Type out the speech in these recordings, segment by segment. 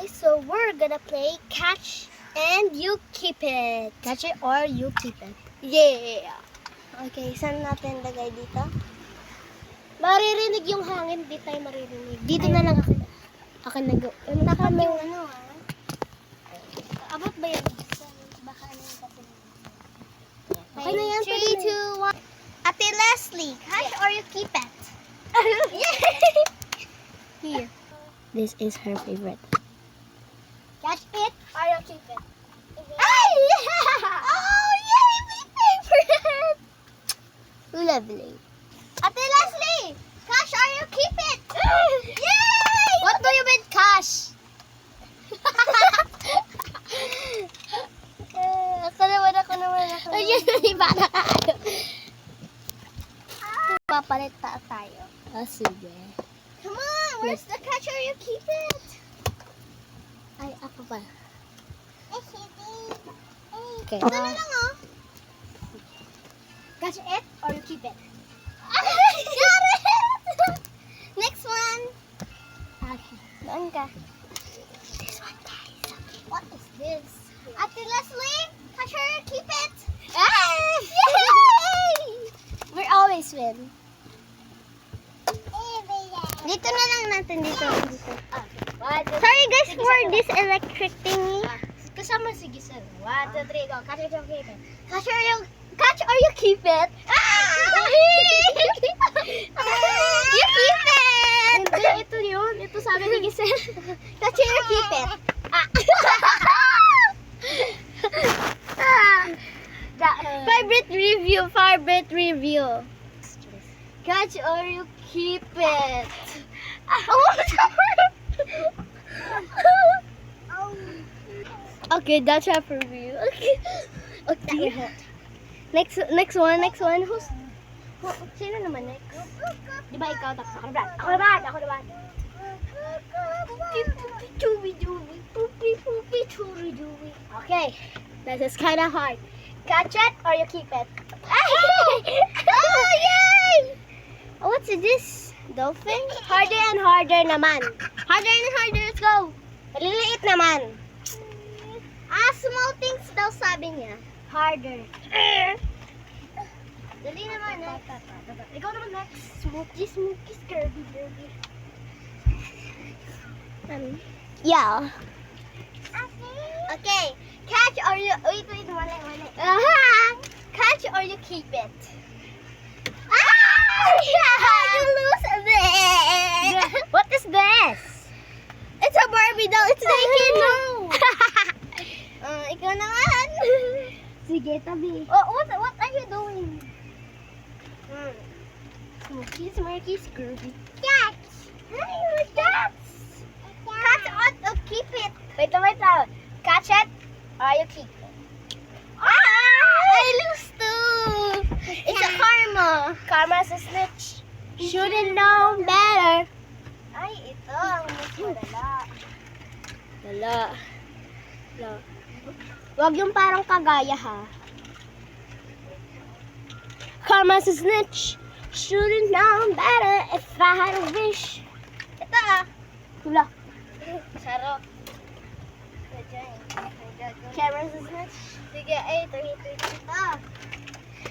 guys, so we're gonna play catch and you keep it. Catch it or you keep it. Yeah. Okay, saan natin lagay dito? Maririnig yung hangin, di tayo maririnig. Dito na lang ako. Ako nag- Dapat yung ano abot ba yun? Baka ano yung kasi. Okay na yan, 3, 2, 1. Ate Leslie, catch or you keep it? Here. This is her favorite. Catch it or you keep it? Ay! Oh, yay! My favorite! Lovely. Ate Leslie, catch or you keep it? Yay! What do you mean cash? Ako naman. Ayun, iba na kayo. Papalit tayo. Oh, sige. Come on, where's the catch or you keep it? Ay, ako pa. Okay. Ito na lang oh. Catch it or you keep it? Got it! Next one. Okay. Doon ka. This one, guys. What is this? Ate Leslie, catch or you keep it? Yay! We always win. Dito na lang natin dito. Okay. Sorry guys for this electric thingy. Kasama si Giselle. 1, 2, 3, go. Catch it or keep it? Catch or you keep it? You keep it! Hindi, ito yun. Ito sabi ni Giselle. Catch or you keep it? Favorite review. Catch or you keep it? Okay, that's a review. Okay. Next one. Who's? Sino naman next? Di ba ikaw tapos ako naman? Ako naman. Okay. This is kind of hard. Catch it or you keep it? Oh, yay! Oh, what's this? Dolphin? Harder and harder naman. Harder and harder, let's go. Maliliit naman. Small things daw sabi niya. Harder. Dali naman eh. Ikaw naman next. Smoky, scurvy. Yeah. Okay. Catch or you... Wait. Mali. Catch or you keep it? You lose it. What is this? It's a Barbie doll. It's naked. No. Ikaw naman. Sige, tabi. Oh, what are you doing? Smoky, scurvy. Catch. Catch. Catch or keep it? Wait lang. Catch it or you keep it? I lose too. It's a karma. Karma's a snitch. Should've known better. Ay, ito. Ang mas malala. Wala. Wag yung parang kagaya ha. Karma's a snitch. Should've known better if I had a wish. Ito Wala. Sarap. Karma's a snitch. Sige, ito.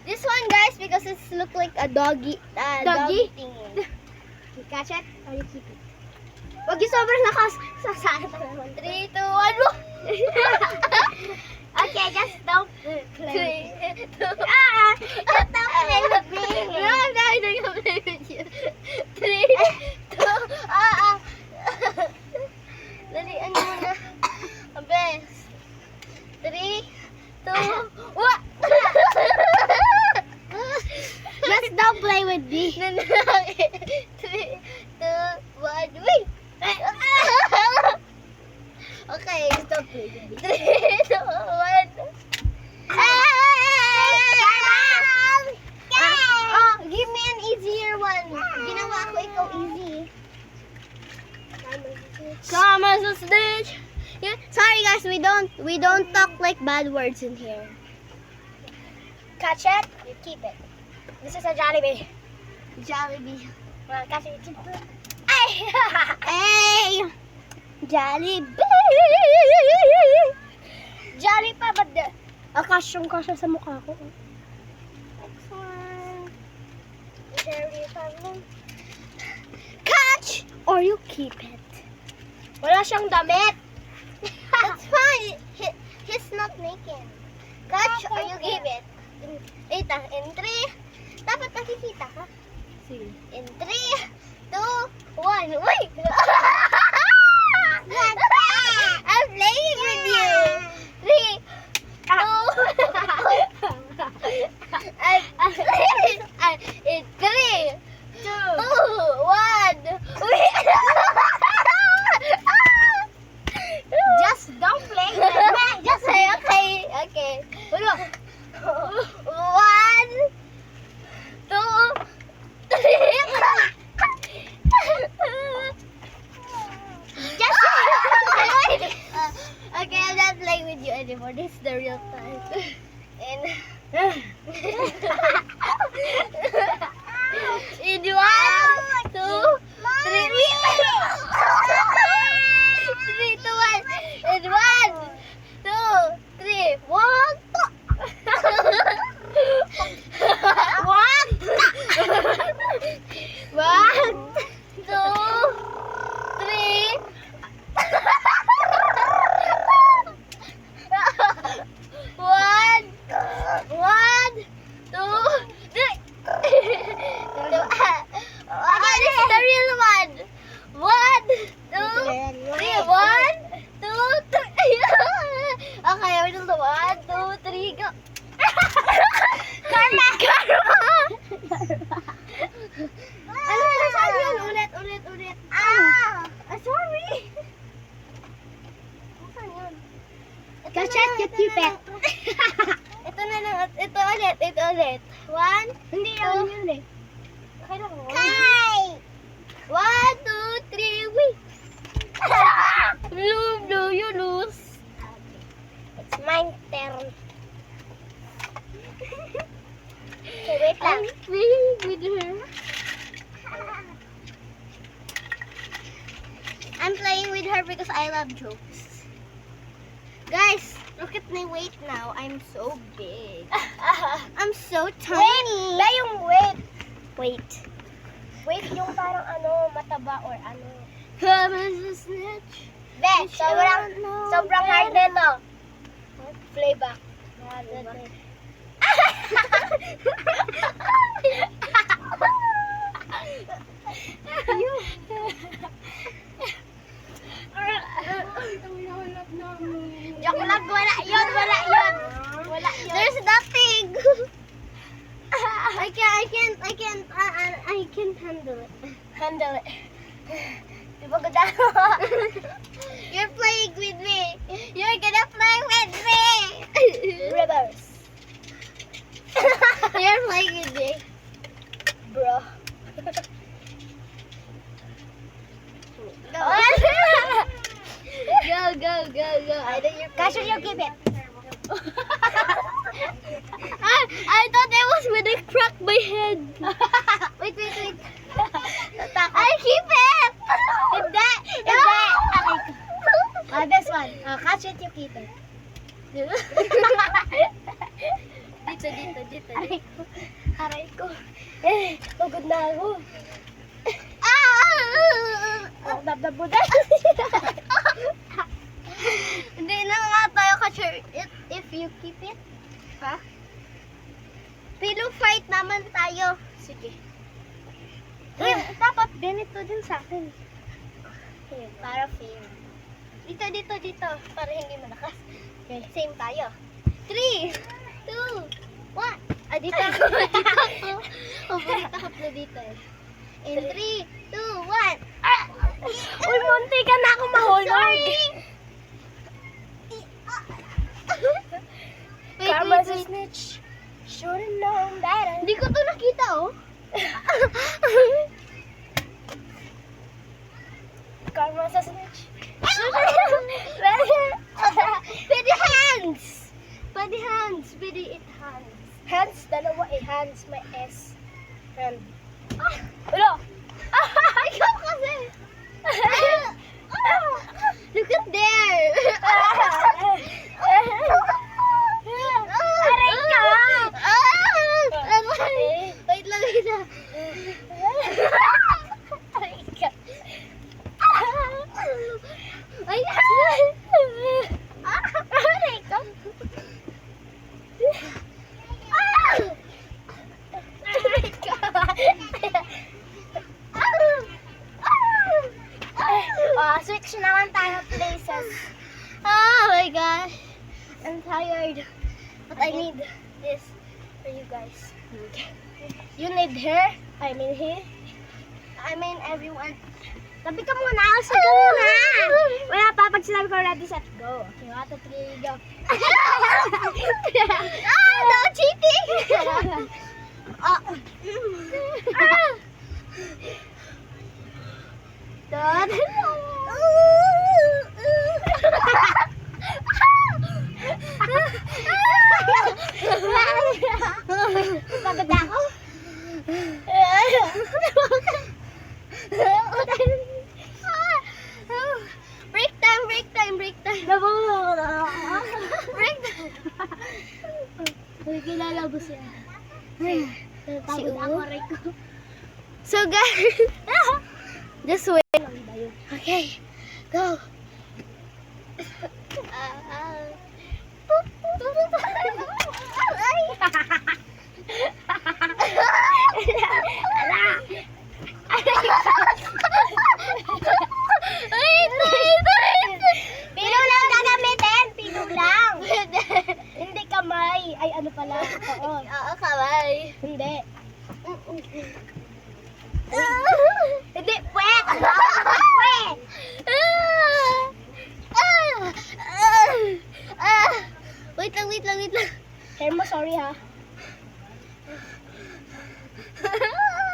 This one, guys, because it look like a doggy. Doggy? Thingy. You catch it or you keep it? Wag yung sobrang lakas. Sasana ka naman. 3, 2, 1, Okay, just don't 3, play. 2, just don't play with me. No, I'm not gonna play with you. 3, 2, Dalian mo na. Abes. 3, 2, what? Just don't play with me. 3, 2, 1, wait. Okay, stop play with me. 3, 2, 1. Oh, give me an easier one. Ginawa ko ikaw easy. Karma's a snitch. Yeah, sorry guys, we don't talk like bad words in here. Catch it, you keep it. This is a Jollibee. Jollibee. Catch it, you keep it. Hey! Jollibee! Jolly pa, but the Kasyong kasya sa mukha ko. next one. Jolly pa mo. Catch! Or you keep it. Wala siyang damit. That's fine. He's not naked. Catch or you give it. Wait lang. In 3. Dapat nakikita ka. Sige. In 3, 2, 1. Wait! I'm playing with you. 3, 2. In 3, 2, 1. Wait! Just don't play with me. Just say okay. Okay. Wala. 1, 2, 3. Just okay, I'm not playing with you anymore. This is the real time. In 1, 2, 3. 3, 2, 1. 1, 2, 3. What? What? 1, 2, 3. 1, 2, 3. This is the real one. 1, 2, 3. 1, 2, 3. Okay, we're doing the 1, 2, 3, go. Karma! Ano, saan yun? Ulit. Sorry. Saan yun? Catch it, you keep it. Ito na lang. Ito ulit. 1, Hindi Two. yan yun eh. okay lang. Kai! 1, 2, 3, wait. Blue, you lose. It's my turn. Okay, wait lang. I'm playing with her. I'm playing with her because I love jokes. Guys, look at my weight now. I'm so big. I'm so tiny. Wait, yung wait. Wait. Wait, yung parang ano, mataba or ano. Come as a snitch. Ben, sobrang hard nito. Playback. Joke lang, wala yun. There's nothing. I can't handle it. Handle it. Diba ganda? You're playing with me. You're gonna play with me. Reverse. You're playing with me. Bro. Go. Kasha, you keep it. I thought that was when I cracked my head. Wait. I keep it. Hindi. This one. Catch it, you keep it. Dito. Aray ko. Pagod na ako. Dabdab mo na. Hindi na nga tayo catcher if you keep it. Ha? Pillow fight naman tayo. Sige. Dapat ganito din sa akin. Okay, para fair. Dito. Para hindi malakas. Okay. Same tayo. 3, 2, 1. Dito. Paborito ko po dito eh. In 3, 2, 1. Uy, munti ka na ako mahulog. Sorry. Karma's a snitch. Should've known better. Hindi ko to nakita oh. Karma's a snitch. Pwede hands. Pwede it hands. Hands, dalawa eh. Hands, may S. Hand. Ulo! Ikaw kasi! Look at there! wishes. Oh my gosh. I'm tired. But I need this for you guys. You need her? I mean he? I mean everyone. Tabi ka muna. Sige ka muna. Wala pa. Pag sinabi ko ready, set, go. Okay, 1, 2, 3, go. No cheating! Dot. Pagod ako. Break time, break time, break time. Break time. Uy, kilala mo siya. Pagod ako, Rico. So guys, just wait. Okay, go. Pilo lang gagamitin. Pilo lang. Hindi kamay. Ay, ano pala. Oo. Oo, kamay. Hindi. Hindi, puwet. Puwet. Wait lang, wait lang, wait lang. Hair mo, sorry ha.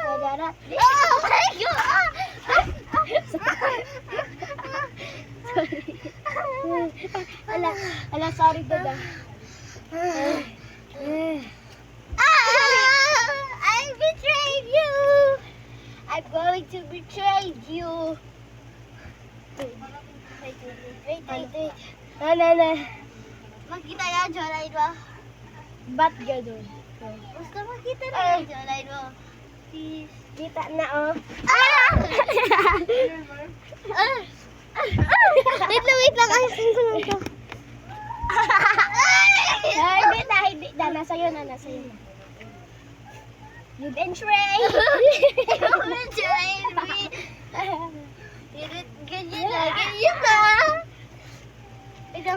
Nagara. Oh my God! Ala, sorry dada. I betrayed you! I'm going to betray you. Wait. Na. Makita yan, jawline mo. Ba't gano'n? Gusto makita na yung jawline mo. Please. Kita na, oh. Wait lang. Ay, sino ito? Ay, hindi na. Nasa'yo na. You betray. Betray me. Ganyan na. Ito.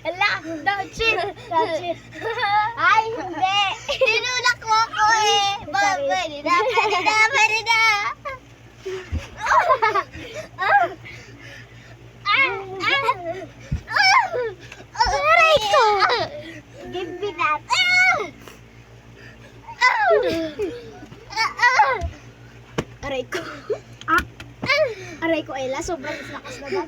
Ala, don't cheat. Ay, hindi. Tinulak mo ko eh. Parida. Aray ko. Give me that. Aray ko. Aray ko, Ella. Sobrang lakas na ba?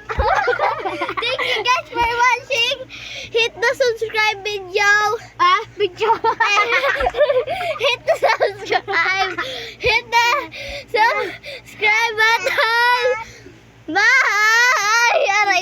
Thank you guys for watching. Hit the subscribe video. Video. Hit the subscribe. Hit the subscribe button. Bye. Aray